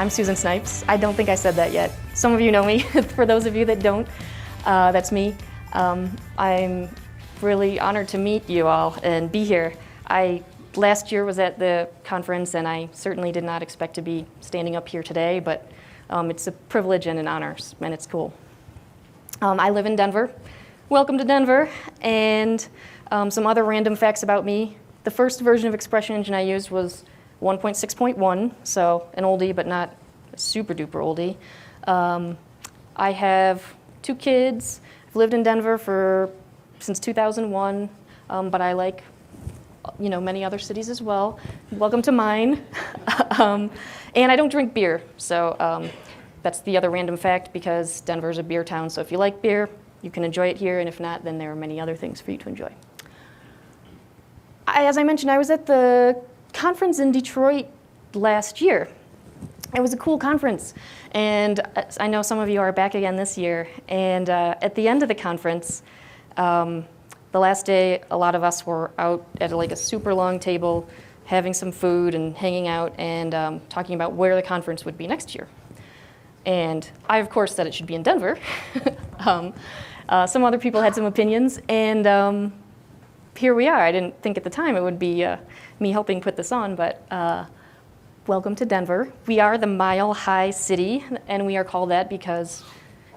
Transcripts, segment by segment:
I'm Susan Snipes. I don't think I said that yet. Some of you know me. For those of you that don't, that's me. I'm really honored to meet you all and be here. Last year was at the conference, and I certainly did not expect to be standing up here today, but it's a privilege and an honor, and it's cool. I live in Denver. Welcome to Denver. And some other random facts about me. The first version of Expression Engine I used was 1.6.1, so an oldie, but not a super duper oldie. I have 2 kids. I've lived in Denver since 2001, but I like many other cities as well. Welcome to mine. And I don't drink beer, so that's the other random fact, because Denver is a beer town, so if you like beer, you can enjoy it here, and if not, then there are many other things for you to enjoy. As I mentioned, I was at the conference in Detroit last year. It was a cool conference, and I know some of you are back again this year. And at the end of the conference, the last day, a lot of us were out at a super long table, having some food and hanging out and talking about where the conference would be next year. And I, of course, said it should be in Denver. Some other people had some opinions, and here we are. I didn't think at the time it would be me helping put this on, but welcome to Denver. We are the Mile High City, and we are called that because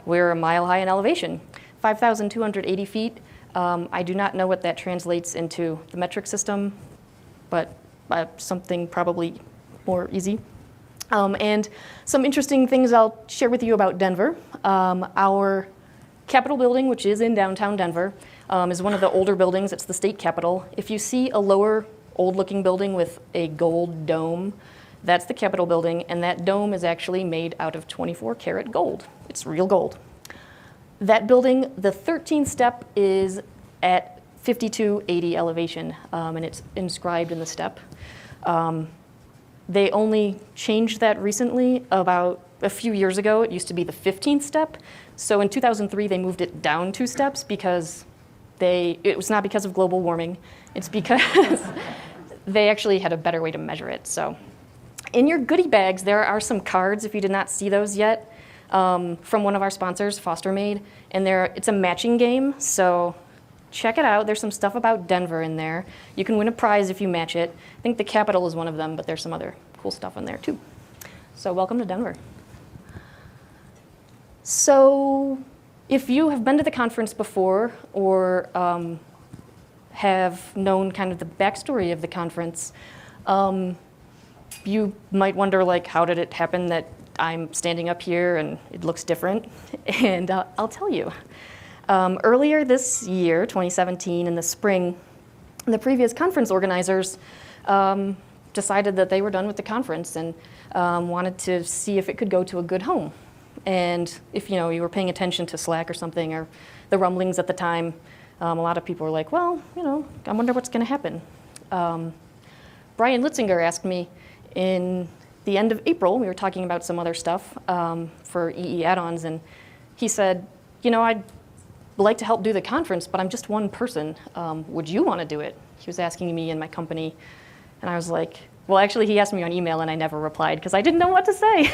we're a mile high in elevation, 5,280 feet. I do not know what that translates into the metric system, but something probably more easy. And some interesting things I'll share with you about Denver. Our Capitol building, which is in downtown Denver, is one of the older buildings. It's the state capitol. If you see a lower old-looking building with a gold dome, that's the Capitol building, and that dome is actually made out of 24-karat gold. It's real gold. That building, the 13th step, is at 5280 elevation, and it's inscribed in the step. They only changed that recently, about a few years ago. It used to be the 15th step. So in 2003, they moved it down 2 steps because it was not because of global warming. It's because they actually had a better way to measure it. So in your goodie bags, there are some cards, if you did not see those yet, from one of our sponsors, Foster Made. And it's a matching game, so check it out. There's some stuff about Denver in there. You can win a prize if you match it. I think the Capitol is one of them, but there's some other cool stuff in there too. So welcome to Denver. So if you have been to the conference before or have known kind of the backstory of the conference, you might wonder, how did it happen that I'm standing up here and it looks different? And I'll tell you. Earlier this year, 2017, in the spring, the previous conference organizers decided that they were done with the conference and wanted to see if it could go to a good home. And if you were paying attention to Slack or something, or the rumblings at the time, a lot of people were like, well, I wonder what's going to happen. Brian Litzinger asked me in the end of April, we were talking about some other stuff for EE add-ons, and he said, I'd like to help do the conference, but I'm just one person. Would you want to do it? He was asking me and my company, and I was like, well, actually, he asked me on email, and I never replied because I didn't know what to say.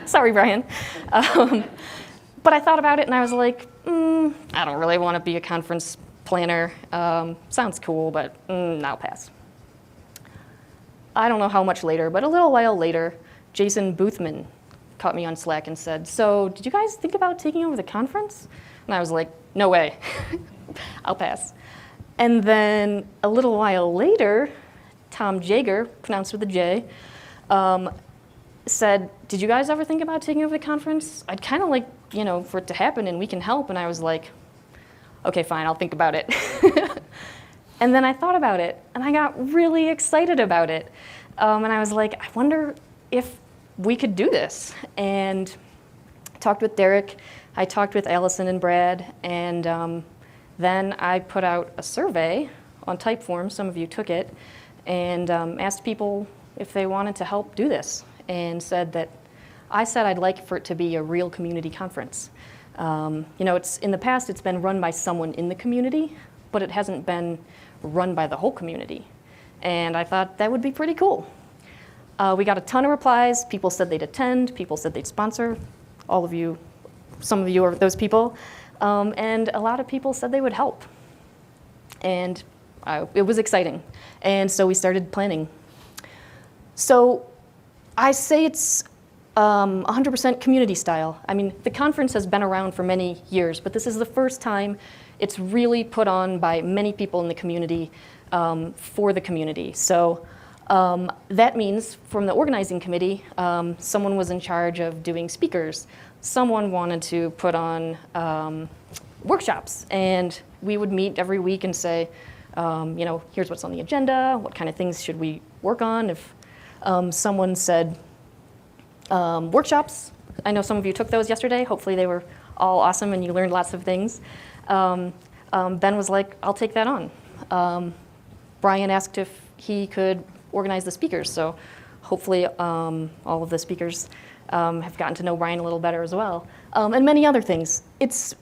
Sorry, Brian. But I thought about it, and I was like, I don't really want to be a conference planner. Sounds cool, but I'll pass. I don't know how much later, but a little while later, Jason Boothman caught me on Slack and said, so did you guys think about taking over the conference? And I was like, no way. I'll pass. And then a little while later, Tom Jager, pronounced with a J, said, did you guys ever think about taking over the conference? I'd kind of like, for it to happen and we can help. And I was like, okay, fine, I'll think about it. And then I thought about it, and I got really excited about it. And I was like, I wonder if we could do this. And I talked with Derek, I talked with Allison and Brad, and then I put out a survey on Typeform, some of you took it, and asked people if they wanted to help do this, and I said I'd like for it to be a real community conference. It's in the past, it's been run by someone in the community, but it hasn't been run by the whole community. And I thought that would be pretty cool. We got a ton of replies. People said they'd attend. People said they'd sponsor. All of you, some of you are those people. And a lot of people said they would help. And it was exciting. And so we started planning. So I say it's 100% community style. I mean, the conference has been around for many years, but this is the first time it's really put on by many people in the community for the community. So that means from the organizing committee, someone was in charge of doing speakers. Someone wanted to put on workshops, and we would meet every week and say, here's what's on the agenda, what kind of things should we work on. If someone said workshops, I know some of you took those yesterday. Hopefully they were all awesome and you learned lots of things. Ben was like, I'll take that on. Brian asked if he could organize the speakers, so hopefully all of the speakers have gotten to know Brian a little better as well, and many other things. It's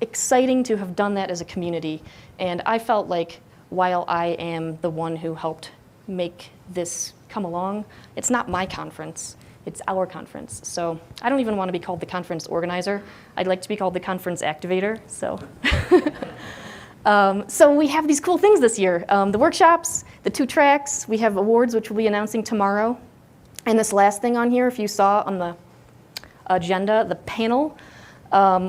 exciting to have done that as a community, and I felt like while I am the one who helped make this come along, it's not my conference, it's our conference. So I don't even want to be called the conference organizer. I'd like to be called the conference activator, so. So we have these cool things this year. The workshops, the 2 tracks, we have awards which we'll be announcing tomorrow. And this last thing on here, if you saw on the agenda, the panel,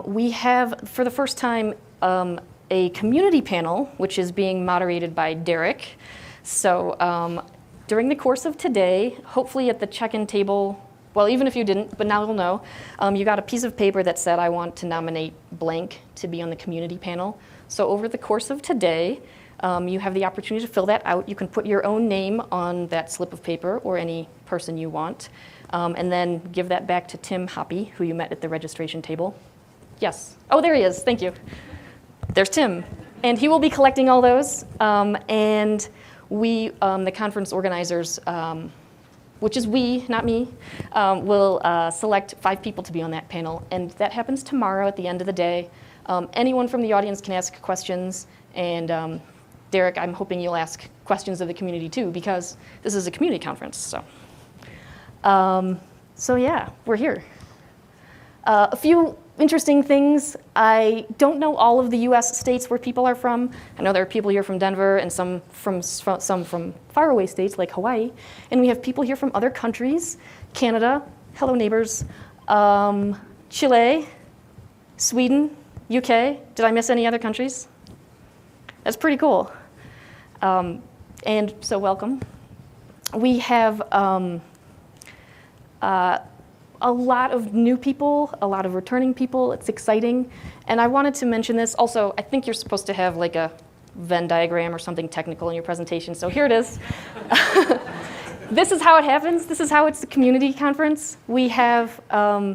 we have, for the first time, a community panel, which is being moderated by Derek. So during the course of today, hopefully at the check-in table, well, even if you didn't, but now you'll know, you got a piece of paper that said, I want to nominate blank to be on the community panel. So over the course of today, you have the opportunity to fill that out. You can put your own name on that slip of paper or any person you want, and then give that back to Tim Hoppy, who you met at the registration table. Yes. Oh, there he is. Thank you. There's Tim. And he will be collecting all those. And we, the conference organizers, which is we, not me, will select 5 people to be on that panel. And that happens tomorrow at the end of the day. Anyone from the audience can ask questions. And Derek, I'm hoping you'll ask questions of the community too, because this is a community conference. So yeah, we're here. A few interesting things. I don't know all of the US states where people are from. I know there are people here from Denver and some from faraway states like Hawaii. And we have people here from other countries, Canada, hello neighbors, Chile, Sweden, UK. Did I miss any other countries? That's pretty cool. And so welcome. We have a lot of new people, a lot of returning people. It's exciting. And I wanted to mention this. Also, I think you're supposed to have like a Venn diagram or something technical in your presentation. So here it is. This is how it happens. This is how it's a community conference. We have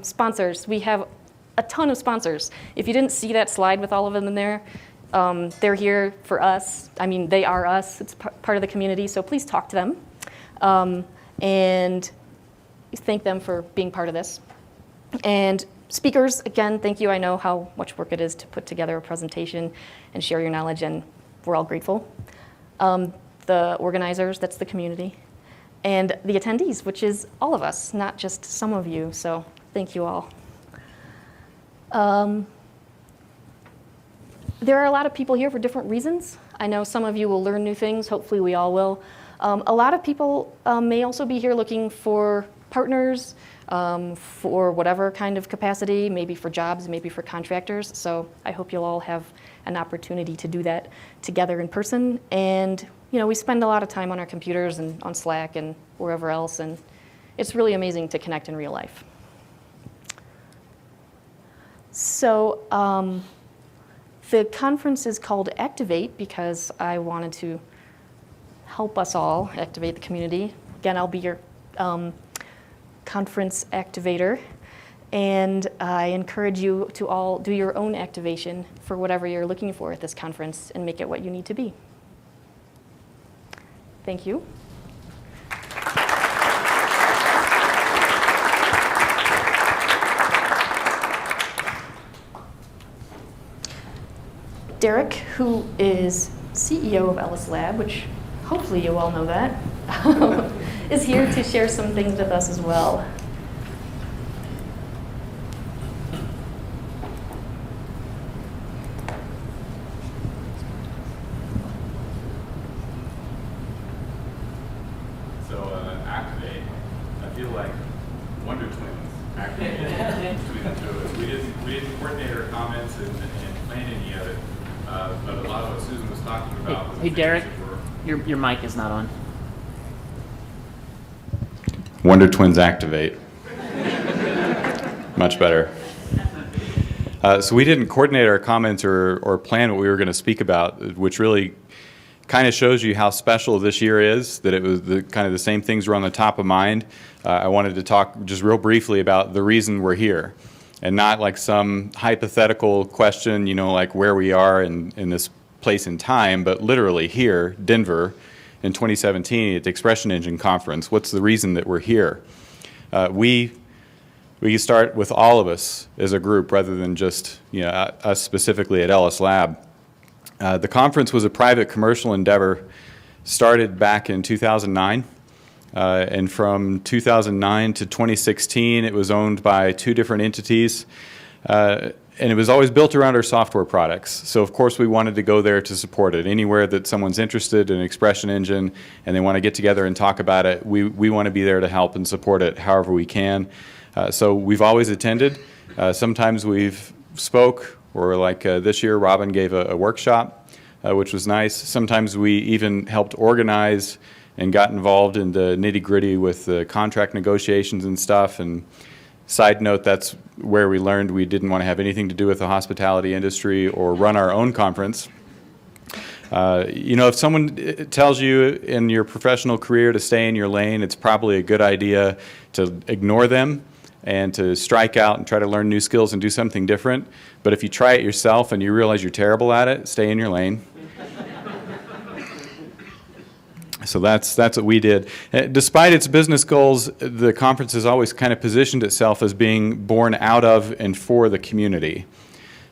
sponsors. We have a ton of sponsors. If you didn't see that slide with all of them in there, they're here for us. I mean, they are us. It's part of the community. So please talk to them. And thank them for being part of this. And speakers, again, thank you. I know how much work it is to put together a presentation and share your knowledge, and we're all grateful. The organizers, that's the community. And the attendees, which is all of us, not just some of you. So thank you all. There are a lot of people here for different reasons. I know some of you will learn new things. Hopefully we all will. A lot of people may also be here looking for partners for whatever kind of capacity, maybe for jobs, maybe for contractors. So I hope you'll all have an opportunity to do that together in person. And we spend a lot of time on our computers and on Slack and wherever else, and it's really amazing to connect in real life. So the conference is called Activate because I wanted to help us all activate the community. Again, I'll be your conference activator, and I encourage you to all do your own activation for whatever you're looking for at this conference and make it what you need to be. Thank you. Derek, who is CEO of Ellis Lab, which hopefully you all know that, is here to share some things with us as well. Activate, I feel like Wonder Twins activated between the two of us. We didn't coordinate our comments and plan any of it, but a lot of what Susan was talking about was Hey, Derek, your mic is not on. Wonder Twins activate. Much better. So we didn't coordinate our comments or plan what we were going to speak about, which really kind of shows you how special this year is, that it was kind of the same things were on the top of mind. I wanted to talk just real briefly about the reason we're here, and not like some hypothetical question, like where we are in this place in time, but literally here, Denver, in 2017 at the Expression Engine Conference. What's the reason that we're here? We start with all of us as a group rather than just us specifically at Ellis Lab. The conference was a private commercial endeavor, started back in 2009, and from 2009 to 2016 it was owned by two different entities, and it was always built around our software products. So of course we wanted to go there to support it. Anywhere that someone's interested in Expression Engine and they want to get together and talk about it, we want to be there to help and support it however we can. So we've always attended. Sometimes we've spoke, or like this year, Robin gave a workshop, which was nice. Sometimes we even helped organize and got involved in the nitty-gritty with the contract negotiations and stuff. And side note, that's where we learned we didn't want to have anything to do with the hospitality industry or run our own conference. If someone tells you in your professional career to stay in your lane, it's probably a good idea to ignore them and to strike out and try to learn new skills and do something different. But if you try it yourself and you realize you're terrible at it, stay in your lane. So that's what we did. Despite its business goals, the conference has always kind of positioned itself as being born out of and for the community.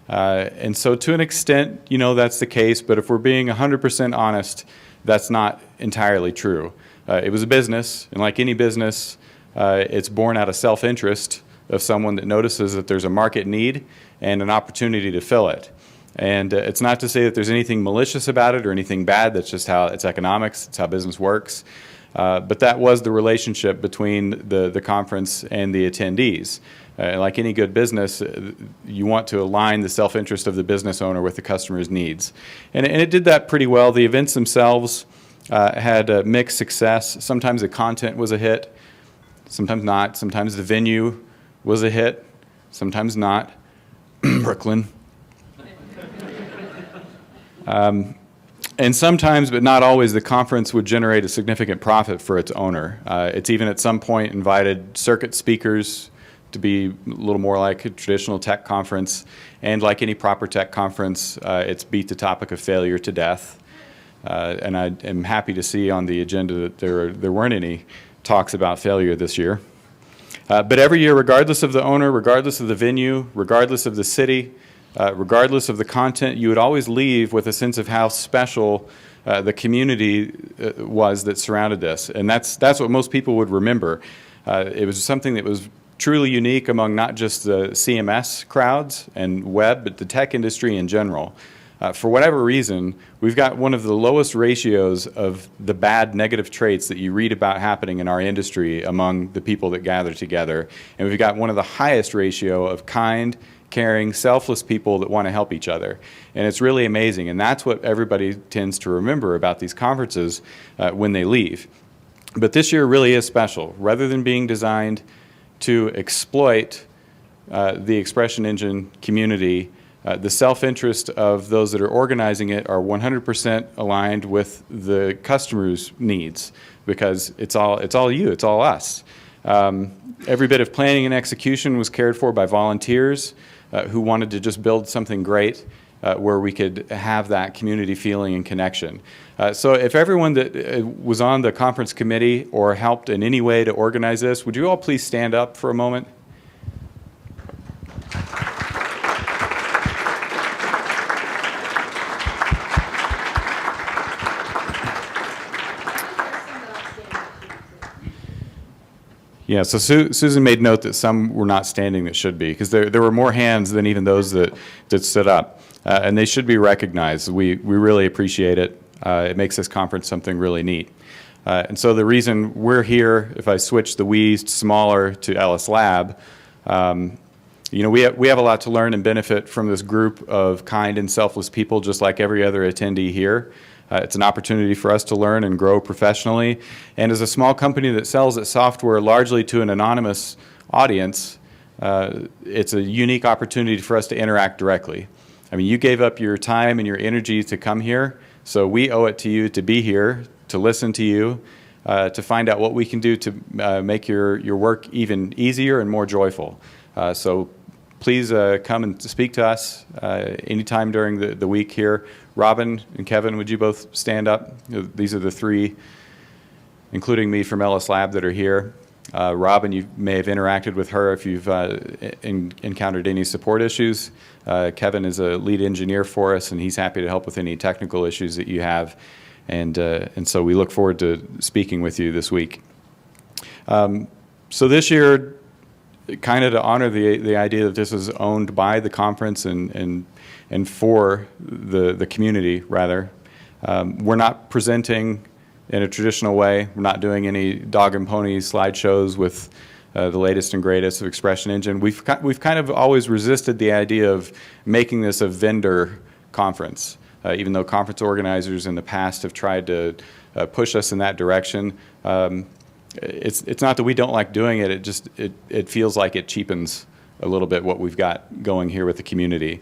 And so to an extent, that's the case, but if we're being 100% honest, that's not entirely true. It was a business, and like any business, it's born out of self-interest of someone that notices that there's a market need and an opportunity to fill it. And it's not to say that there's anything malicious about it or anything bad. That's just how it's economics. It's how business works. But that was the relationship between the conference and the attendees. Like any good business, you want to align the self-interest of the business owner with the customer's needs. And it did that pretty well. The events themselves had mixed success. Sometimes the content was a hit. Sometimes not. Sometimes the venue was a hit. Sometimes not. Brooklyn. And sometimes, but not always, the conference would generate a significant profit for its owner. It's even at some point invited circuit speakers to be a little more like a traditional tech conference. And like any proper tech conference, it's beat the topic of failure to death. And I am happy to see on the agenda that there weren't any talks about failure this year. But every year, regardless of the owner, regardless of the venue, regardless of the city, regardless of the content, you would always leave with a sense of how special the community was that surrounded this. And that's what most people would remember. It was something that was truly unique among not just the CMS crowds and web, but the tech industry in general. For whatever reason, we've got one of the lowest ratios of the bad negative traits that you read about happening in our industry among the people that gather together. And we've got one of the highest ratio of kind, caring, selfless people that want to help each other. And it's really amazing. And that's what everybody tends to remember about these conferences when they leave. But this year really is special. Rather than being designed to exploit the Expression Engine community, the self-interest of those that are organizing it are 100% aligned with the customer's needs, because it's all you, it's all us. Every bit of planning and execution was cared for by volunteers who wanted to just build something great where we could have that community feeling and connection. So if everyone that was on the conference committee or helped in any way to organize this, would you all please stand up for a moment? Yeah, so Susan made note that some were not standing that should be, because there were more hands than even those that stood up. And they should be recognized. We really appreciate it. It makes this conference something really neat. And so the reason we're here, if I switch the we's smaller to Ellis Lab, you know, we have a lot to learn and benefit from this group of kind and selfless people, just like every other attendee here. It's an opportunity for us to learn and grow professionally. And as a small company that sells its software largely to an anonymous audience, it's a unique opportunity for us to interact directly. I mean, you gave up your time and your energy to come here, so we owe it to you to be here, to listen to you, to find out what we can do to make your work even easier and more joyful. So please come and speak to us anytime during the week here. Robin and Kevin, would you both stand up? These are the three, including me from Ellis Lab, that are here. Robin, you may have interacted with her if you've encountered any support issues. Kevin is a lead engineer for us, and he's happy to help with any technical issues that you have. And so we look forward to speaking with you this week. So this year, kind of to honor the idea that this is owned by the conference and for the community, rather, we're not presenting in a traditional way. We're not doing any dog and pony slideshows with the latest and greatest of Expression Engine. We've kind of always resisted the idea of making this a vendor conference, even though conference organizers in the past have tried to push us in that direction. It's not that we don't like doing it. It feels like it cheapens a little bit what we've got going here with the community.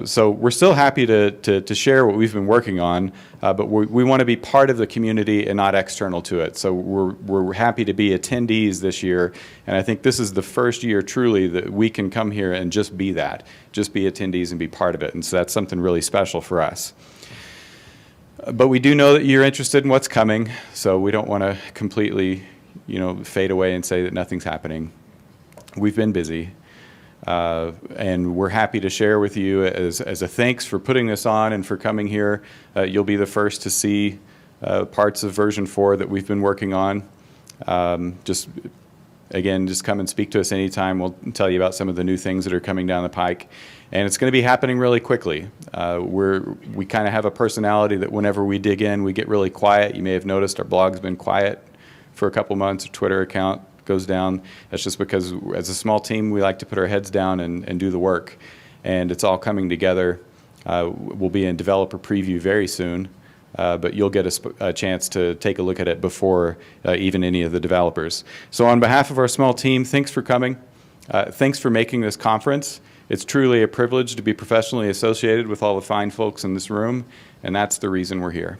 So we're still happy to share what we've been working on, but we want to be part of the community and not external to it. So we're happy to be attendees this year, and I think this is the first year truly that we can come here and just be that, just be attendees and be part of it. And so that's something really special for us. But we do know that you're interested in what's coming, so we don't want to completely, fade away and say that nothing's happening. We've been busy. And we're happy to share with you as a thanks for putting this on and for coming here. You'll be the first to see parts of version 4 that we've been working on. Just come and speak to us anytime. We'll tell you about some of the new things that are coming down the pike. And it's going to be happening really quickly. We kind of have a personality that whenever we dig in, we get really quiet. You may have noticed our blog's been quiet for a couple months. Our Twitter account goes down. That's just because as a small team, we like to put our heads down and do the work. And it's all coming together. We'll be in developer preview very soon, but you'll get a chance to take a look at it before even any of the developers. So on behalf of our small team, thanks for coming. Thanks for making this conference. It's truly a privilege to be professionally associated with all the fine folks in this room, and that's the reason we're here.